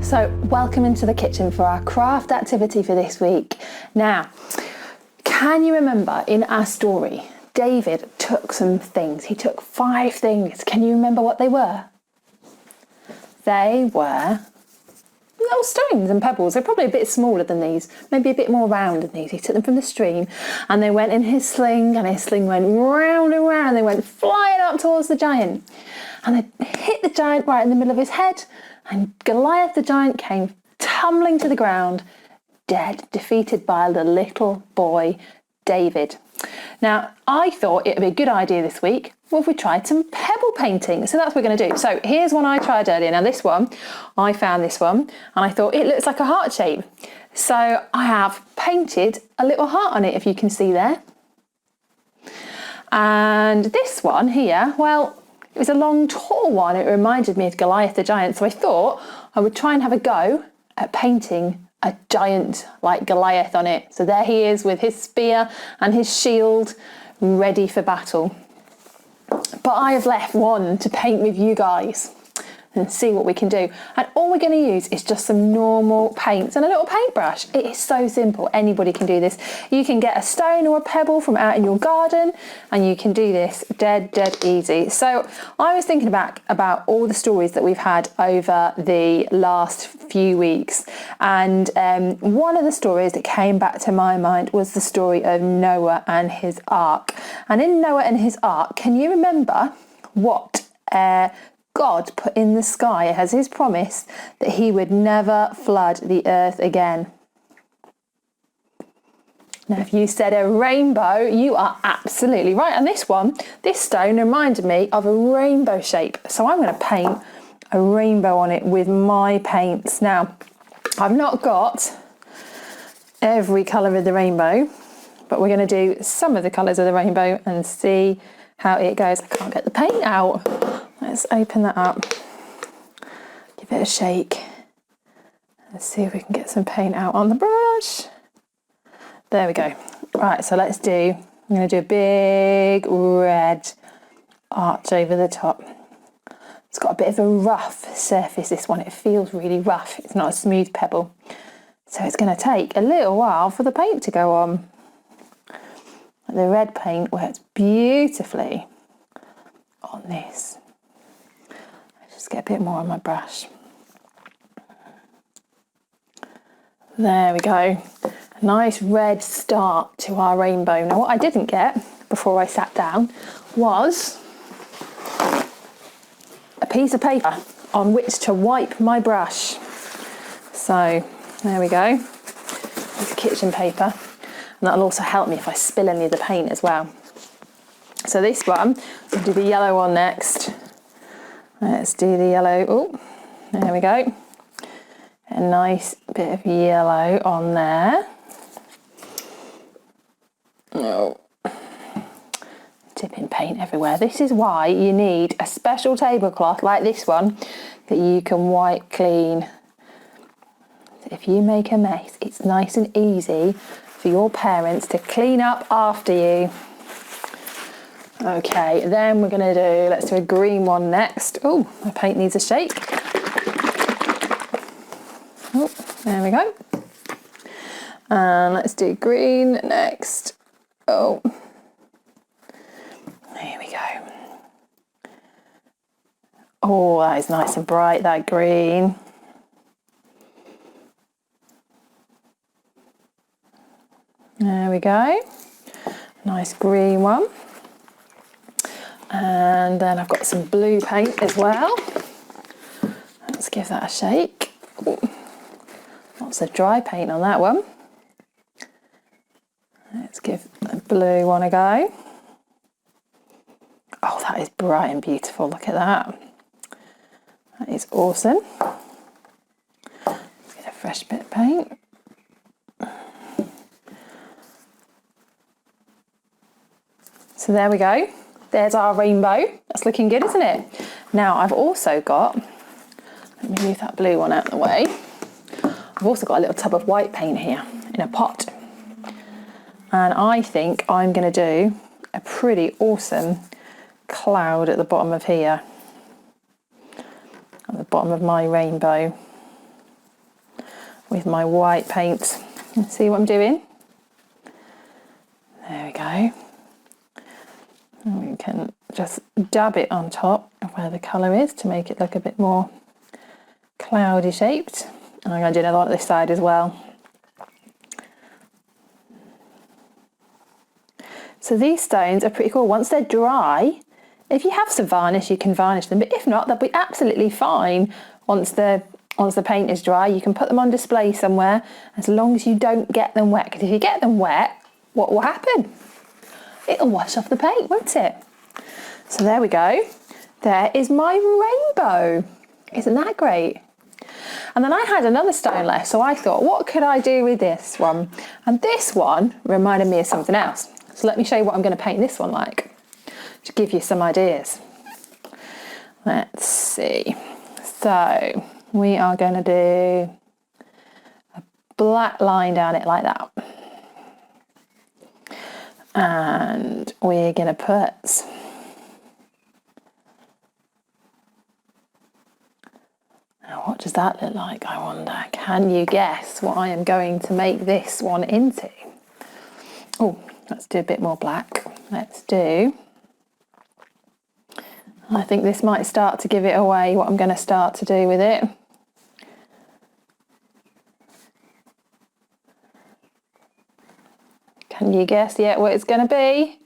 So welcome into the kitchen for our craft activity for this week. Now, can you remember in our story, David took some things. He took 5 things. Can you remember what they were? They were little stones and pebbles. They're probably a bit smaller than these, maybe a bit more round than these. He took them from the stream and they went in his sling, and his sling went round and round. They went flying up towards the giant and they hit the giant right in the middle of his head, and Goliath the giant came tumbling to the ground, dead, defeated by the little boy David. Now, I thought it would be a good idea this week if we tried some pebble painting. So that's what we're going to do. So here's one I tried earlier. Now this one, I found this one and I thought it looks like a heart shape. So I have painted a little heart on it, if you can see there. And this one here, well, it was a long, tall one. It reminded me of Goliath the giant. So I thought I would try and have a go at painting a giant like Goliath on it. So there he is with his spear and his shield ready for battle. But I have left one to paint with you guys and see what we can do. And all we're going to use is just some normal paints and a little paintbrush. It is so simple. Anybody can do this. You can get a stone or a pebble from out in your garden and you can do this dead easy. So I was thinking back about all the stories that we've had over the last few weeks, and one of the stories that came back to my mind was the story of Noah and his ark. And in Noah and his ark, can you remember what God put in the sky as his promise that he would never flood the earth again? Now, if you said a rainbow, you are absolutely right. And this stone reminded me of a rainbow shape. So I'm going to paint a rainbow on it with my paints. Now, I've not got every colour of the rainbow, but we're going to do some of the colours of the rainbow and see how it goes. I can't get the paint out. Let's open that up, give it a shake, and see if we can get some paint out on the brush. There we go. Right, so I'm going to do a big red arch over the top. It's got a bit of a rough surface, this one. It feels really rough. It's not a smooth pebble. So it's going to take a little while for the paint to go on. The red paint works beautifully on this. Just get a bit more on my brush. There we go. A nice red start to our rainbow. Now what I didn't get before I sat down was a piece of paper on which to wipe my brush. So there we go. It's kitchen paper, and that'll also help me if I spill any of the paint as well. So this one, we'll do the yellow one next. Let's do the yellow. Oh, there we go. A nice bit of yellow on there. Oh, tipping paint everywhere. This is why you need a special tablecloth like this one that you can wipe clean. If you make a mess, it's nice and easy for your parents to clean up after you. Okay, then we're going to let's do a green one next. Oh, my paint needs a shake. Oh, there we go. And let's do green next. Oh, there we go. Oh, that is nice and bright, that green. There we go. Nice green one. And then I've got some blue paint as well. Let's give that a shake. Ooh, lots of dry paint on that one. Let's give the blue one a go. Oh, that is bright and beautiful. Look at that. That is awesome. Let's get a fresh bit of paint. So there we go. There's our rainbow. That's looking good, isn't it? Now I've also got, let me move that blue one out of the way. I've also got a little tub of white paint here in a pot. And I think I'm going to do a pretty awesome cloud at the bottom of here. At the bottom of my rainbow. with my white paint. See what I'm doing? There we go. And we can just dab it on top of where the colour is to make it look a bit more cloudy shaped. And I'm going to do another one on this side as well. So these stones are pretty cool. Once they're dry, if you have some varnish, you can varnish them, but if not, they'll be absolutely fine once the paint is dry. You can put them on display somewhere as long as you don't get them wet, because if you get them wet, what will happen? It'll wash off the paint, won't it? So there we go. There is my rainbow. Isn't that great? And then I had another stone left, so I thought, what could I do with this one? And this one reminded me of something else. So let me show you what I'm going to paint this one like, to give you some ideas. Let's see. So we are going to do a black line down it like that. And we're going to put now, what does that look like, I wonder? Can you guess what I am going to make this one into? Oh, let's do a bit more black. Let's do, I think this might start to give it away what I'm going to start to do with it. Can you guess yet what it's going to be?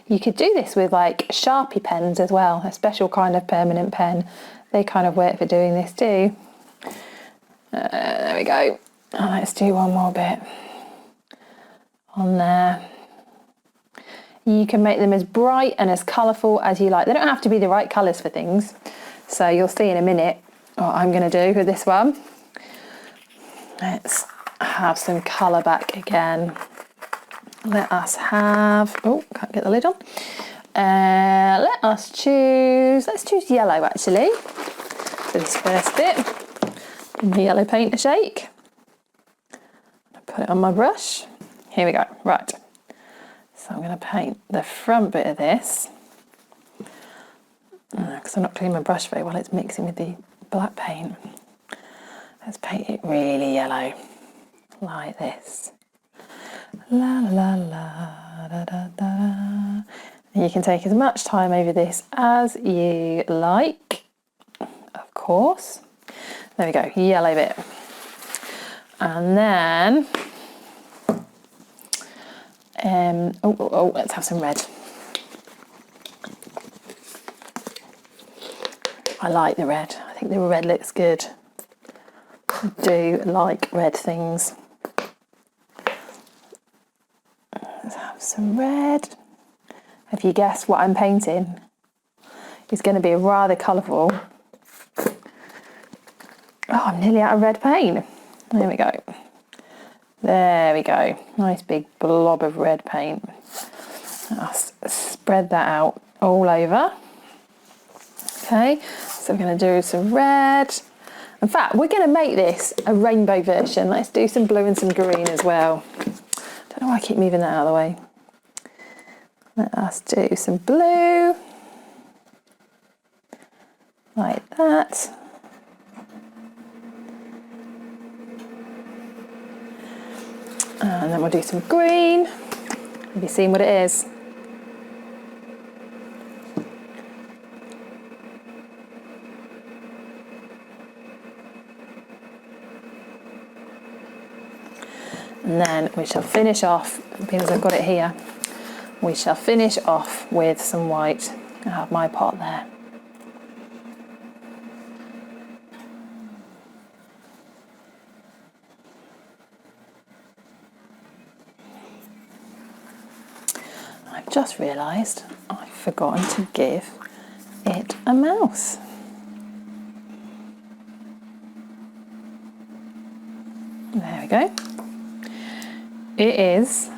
You could do this with like Sharpie pens as well, a special kind of permanent pen. They kind of work for doing this too. There we go. And let's do one more bit on there. You can make them as bright and as colourful as you like. They don't have to be the right colours for things. So you'll see in a minute what I'm going to do with this one. Let's have some colour back again. Let us have, oh, can't get the lid on. Let's choose yellow actually, for this first bit. Give the yellow paint a shake. Put it on my brush. Here we go, right. So I'm going to paint the front bit of this. Because I'm not cleaning my brush very well, it's mixing with the black paint. Let's paint it really yellow, like this. La la la da da da. And you can take as much time over this as you like, of course. There we go, yellow bit. And then, let's have some red. I like the red. I think the red looks good. I do like red things. Let's have some red. Have you guessed what I'm painting? It's going to be rather colourful. Oh, I'm nearly out of red paint. There we go. There we go. Nice big blob of red paint. I'll spread that out all over. Okay, so we're going to do some red. In fact, we're going to make this a rainbow version. Let's do some blue and some green as well. Don't know why I keep moving that out of the way. Let us do some blue. Like that. And then we'll do some green. Have you seen what it is? And then we shall finish off, because I've got it here, we shall finish off with some white. I have my pot there. I've just realised I've forgotten to give it a mouse. There we go. It is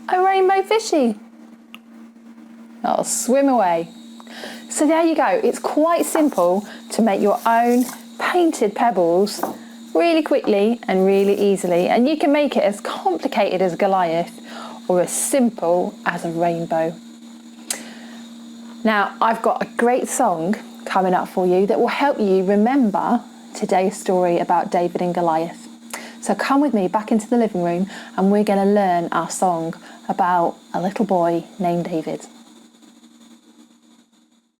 a rainbow fishy. That'll swim away. So there you go. It's quite simple to make your own painted pebbles really quickly and really easily. And you can make it as complicated as Goliath or as simple as a rainbow. Now, I've got a great song coming up for you that will help you remember today's story about David and Goliath. So come with me back into the living room and we're going to learn our song about a little boy named David.